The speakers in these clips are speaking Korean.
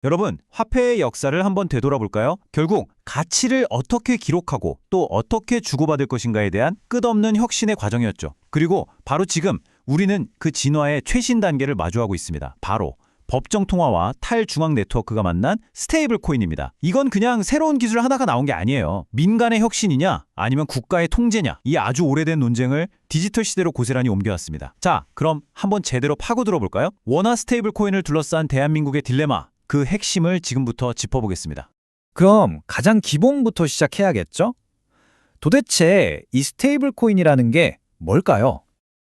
여러분, 화폐의 역사를 한번 되돌아볼까요? 결국 가치를 어떻게 기록하고 또 어떻게 주고받을 것인가에 대한 끝없는 혁신의 과정이었죠. 그리고 바로 지금 우리는 그 진화의 최신 단계를 마주하고 있습니다. 바로 법정 통화와 탈중앙 네트워크가 만난 스테이블 코인입니다. 이건 그냥 새로운 기술 하나가 나온 게 아니에요. 민간의 혁신이냐 아니면 국가의 통제냐, 이 아주 오래된 논쟁을 디지털 시대로 고스란히 옮겨왔습니다. 자, 그럼 한번 제대로 파고 들어볼까요? 원화 스테이블 코인을 둘러싼 대한민국의 딜레마, 그 핵심을 지금부터 짚어보겠습니다. 그럼 가장 기본부터 시작해야겠죠? 도대체 이 스테이블 코인이라는 게 뭘까요?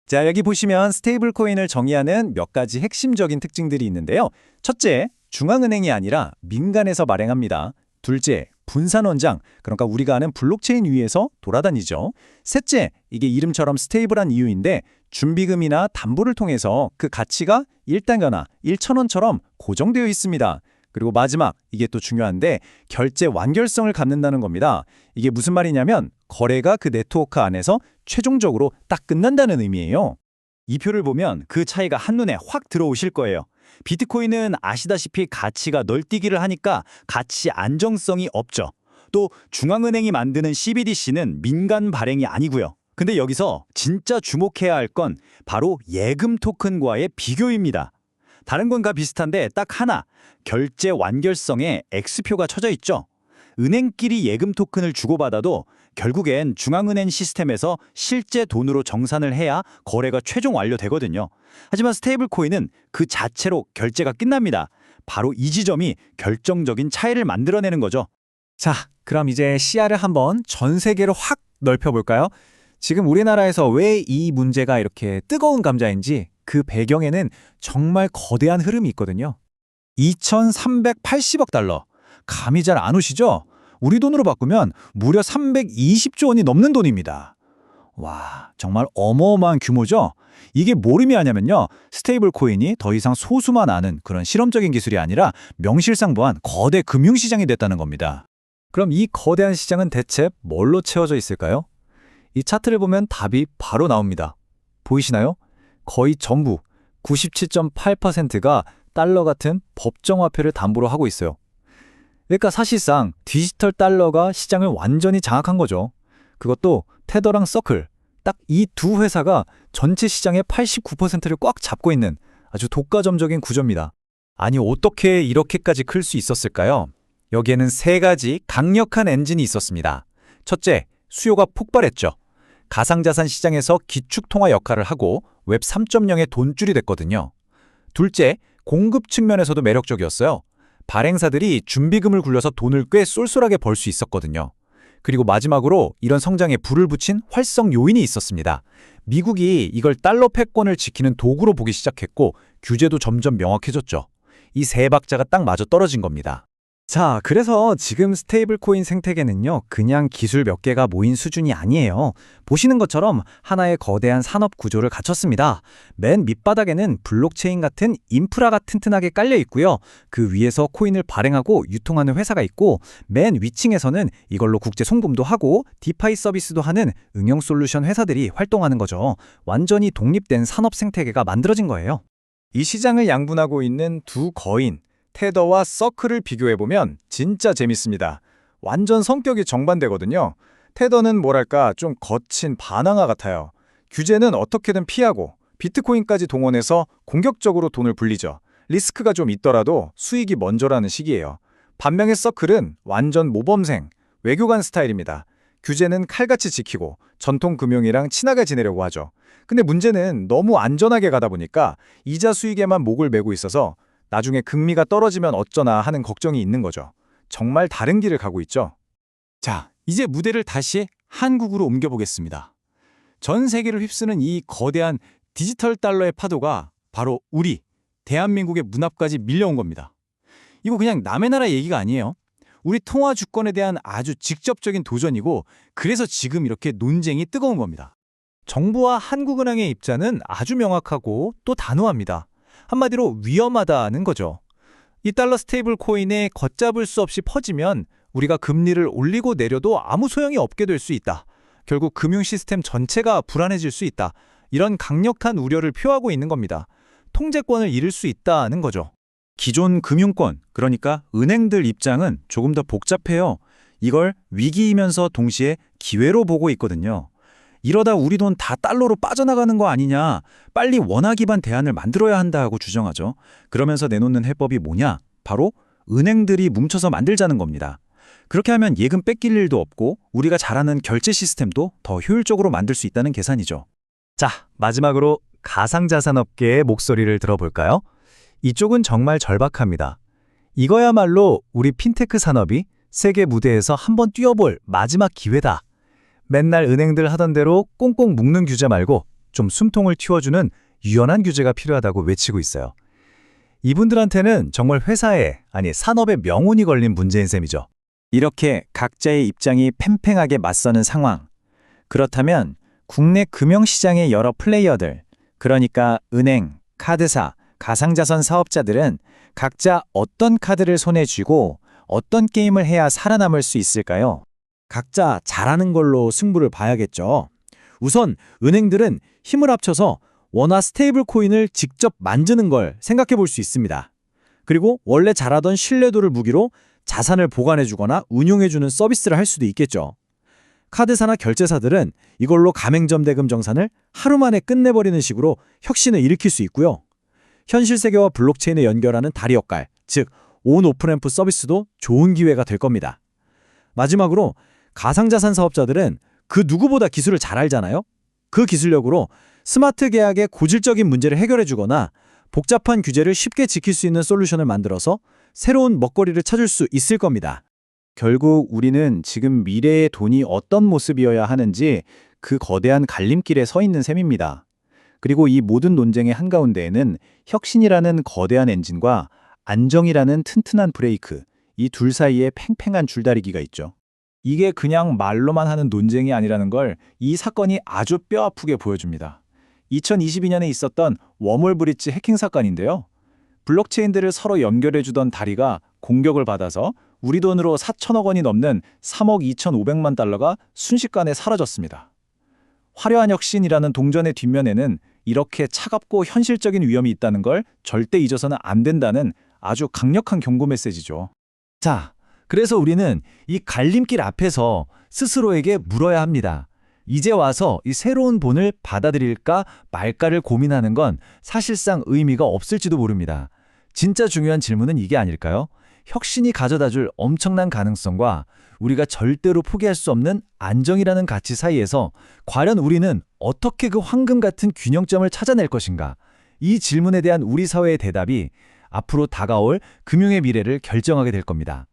자, 여기 보시면 스테이블 코인을 정의하는 몇 가지 핵심적인 특징들이 있는데요. 첫째, 중앙은행이 아니라 민간에서 발행합니다. 둘째, 분산원장, 그러니까 우리가 아는 블록체인 위에서 돌아다니죠. 셋째, 이게 이름처럼 스테이블한 이유인데 준비금이나 담보를 통해서 그 가치가 1달러나 1,000원처럼 고정되어 있습니다. 그리고 마지막, 이게 또 중요한데 결제 완결성을 갖는다는 겁니다. 이게 무슨 말이냐면 거래가 그 네트워크 안에서 최종적으로 딱 끝난다는 의미예요. 이 표를 보면 그 차이가 한눈에 확 들어오실 거예요. 비트코인은 아시다시피 가치가 널뛰기를 하니까 가치 안정성이 없죠. 또 중앙은행이 만드는 CBDC는 민간 발행이 아니고요. 근데 여기서 진짜 주목해야 할 건 바로 예금 토큰과의 비교입니다. 다른 건 다 비슷한데 딱 하나, 결제 완결성에 X표가 쳐져 있죠. 은행끼리 예금 토큰을 주고받아도 결국엔 중앙은행 시스템에서 실제 돈으로 정산을 해야 거래가 최종 완료되거든요. 하지만 스테이블 코인은 그 자체로 결제가 끝납니다. 바로 이 지점이 결정적인 차이를 만들어내는 거죠. 자, 그럼 이제 시야를 한번 전 세계로 확 넓혀볼까요? 지금 우리나라에서 왜 이 문제가 이렇게 뜨거운 감자인지 그 배경에는 정말 거대한 흐름이 있거든요. 2,380억 달러. 감이 잘 안 오시죠? 우리 돈으로 바꾸면 무려 320조 원이 넘는 돈입니다. 와, 정말 어마어마한 규모죠? 이게 뭘 의미하냐면요. 스테이블 코인이 더 이상 소수만 아는 그런 실험적인 기술이 아니라 명실상부한 거대 금융시장이 됐다는 겁니다. 그럼 이 거대한 시장은 대체 뭘로 채워져 있을까요? 이 차트를 보면 답이 바로 나옵니다. 보이시나요? 거의 전부 97.8%가 달러 같은 법정화폐를 담보로 하고 있어요. 그러니까 사실상 디지털 달러가 시장을 완전히 장악한 거죠. 그것도 테더랑 서클, 딱 이 두 회사가 전체 시장의 89%를 꽉 잡고 있는 아주 독과점적인 구조입니다. 아니, 어떻게 이렇게까지 클 수 있었을까요? 여기에는 세 가지 강력한 엔진이 있었습니다. 첫째, 수요가 폭발했죠. 가상자산 시장에서 기축통화 역할을 하고 웹 3.0의 돈줄이 됐거든요. 둘째, 공급 측면에서도 매력적이었어요. 발행사들이 준비금을 굴려서 돈을 꽤 쏠쏠하게 벌 수 있었거든요. 그리고 마지막으로 이런 성장에 불을 붙인 활성 요인이 있었습니다. 미국이 이걸 달러 패권을 지키는 도구로 보기 시작했고 규제도 점점 명확해졌죠. 이 세 박자가 딱 맞아 떨어진 겁니다. 자, 그래서 지금 스테이블 코인 생태계는요, 그냥 기술 몇 개가 모인 수준이 아니에요. 보시는 것처럼 하나의 거대한 산업 구조를 갖췄습니다. 맨 밑바닥에는 블록체인 같은 인프라가 튼튼하게 깔려 있고요. 그 위에서 코인을 발행하고 유통하는 회사가 있고, 맨 위층에서는 이걸로 국제 송금도 하고 디파이 서비스도 하는 응용 솔루션 회사들이 활동하는 거죠. 완전히 독립된 산업 생태계가 만들어진 거예요. 이 시장을 양분하고 있는 두 거인, 테더와 서클을 비교해보면 진짜 재밌습니다. 완전 성격이 정반대거든요. 테더는 뭐랄까 좀 거친 바나나 같아요. 규제는 어떻게든 피하고 비트코인까지 동원해서 공격적으로 돈을 불리죠. 리스크가 좀 있더라도 수익이 먼저라는 식이에요. 반면에 서클은 완전 모범생, 외교관 스타일입니다. 규제는 칼같이 지키고 전통 금융이랑 친하게 지내려고 하죠. 근데 문제는 너무 안전하게 가다 보니까 이자 수익에만 목을 메고 있어서 나중에 금리가 떨어지면 어쩌나 하는 걱정이 있는 거죠. 정말 다른 길을 가고 있죠. 자, 이제 무대를 다시 한국으로 옮겨보겠습니다. 전 세계를 휩쓰는 이 거대한 디지털 달러의 파도가 바로 우리, 대한민국의 문 앞까지 밀려온 겁니다. 이거 그냥 남의 나라 얘기가 아니에요. 우리 통화 주권에 대한 아주 직접적인 도전이고, 그래서 지금 이렇게 논쟁이 뜨거운 겁니다. 정부와 한국은행의 입장은 아주 명확하고 또 단호합니다. 한마디로 위험하다는 거죠. 이 달러 스테이블 코인에 걷잡을 수 없이 퍼지면 우리가 금리를 올리고 내려도 아무 소용이 없게 될 수 있다. 결국 금융 시스템 전체가 불안해질 수 있다. 이런 강력한 우려를 표하고 있는 겁니다. 통제권을 잃을 수 있다는 거죠. 기존 금융권, 그러니까 은행들 입장은 조금 더 복잡해요. 이걸 위기이면서 동시에 기회로 보고 있거든요. 이러다 우리 돈 다 달러로 빠져나가는 거 아니냐, 빨리 원화 기반 대안을 만들어야 한다고 주장하죠. 그러면서 내놓는 해법이 뭐냐? 바로 은행들이 뭉쳐서 만들자는 겁니다. 그렇게 하면 예금 뺏길 일도 없고 우리가 잘 아는 결제 시스템도 더 효율적으로 만들 수 있다는 계산이죠. 자, 마지막으로 가상자산업계의 목소리를 들어볼까요? 이쪽은 정말 절박합니다. 이거야말로 우리 핀테크 산업이 세계 무대에서 한번 뛰어볼 마지막 기회다. 맨날 은행들 하던 대로 꽁꽁 묶는 규제 말고 좀 숨통을 틔워주는 유연한 규제가 필요하다고 외치고 있어요. 이분들한테는 정말 회사에, 아니 산업의 명운이 걸린 문제인 셈이죠. 이렇게 각자의 입장이 팽팽하게 맞서는 상황. 그렇다면 국내 금융시장의 여러 플레이어들, 그러니까 은행, 카드사, 가상자산 사업자들은 각자 어떤 카드를 손에 쥐고 어떤 게임을 해야 살아남을 수 있을까요? 각자 잘하는 걸로 승부를 봐야겠죠. 우선 은행들은 힘을 합쳐서 원화 스테이블 코인을 직접 만드는 걸 생각해 볼 수 있습니다. 그리고 원래 잘하던 신뢰도를 무기로 자산을 보관해주거나 운용해주는 서비스를 할 수도 있겠죠. 카드사나 결제사들은 이걸로 가맹점 대금 정산을 하루 만에 끝내버리는 식으로 혁신을 일으킬 수 있고요. 현실 세계와 블록체인을 연결하는 다리 역할, 즉 온 오프램프 서비스도 좋은 기회가 될 겁니다. 마지막으로 가상자산 사업자들은 그 누구보다 기술을 잘 알잖아요. 그 기술력으로 스마트 계약의 고질적인 문제를 해결해주거나 복잡한 규제를 쉽게 지킬 수 있는 솔루션을 만들어서 새로운 먹거리를 찾을 수 있을 겁니다. 결국 우리는 지금 미래의 돈이 어떤 모습이어야 하는지 그 거대한 갈림길에 서 있는 셈입니다. 그리고 이 모든 논쟁의 한가운데에는 혁신이라는 거대한 엔진과 안정이라는 튼튼한 브레이크, 이 둘 사이에 팽팽한 줄다리기가 있죠. 이게 그냥 말로만 하는 논쟁이 아니라는 걸 이 사건이 아주 뼈아프게 보여줍니다. 2022년에 있었던 웜홀 브릿지 해킹 사건인데요. 블록체인들을 서로 연결해주던 다리가 공격을 받아서 우리 돈으로 4천억 원이 넘는 3억 2,500만 달러가 순식간에 사라졌습니다. 화려한 혁신이라는 동전의 뒷면에는 이렇게 차갑고 현실적인 위험이 있다는 걸 절대 잊어서는 안 된다는 아주 강력한 경고 메시지죠. 자, 그래서 우리는 이 갈림길 앞에서 스스로에게 물어야 합니다. 이제 와서 이 새로운 본을 받아들일까 말까를 고민하는 건 사실상 의미가 없을지도 모릅니다. 진짜 중요한 질문은 이게 아닐까요? 혁신이 가져다줄 엄청난 가능성과 우리가 절대로 포기할 수 없는 안정이라는 가치 사이에서 과연 우리는 어떻게 그 황금 같은 균형점을 찾아낼 것인가? 이 질문에 대한 우리 사회의 대답이 앞으로 다가올 금융의 미래를 결정하게 될 겁니다.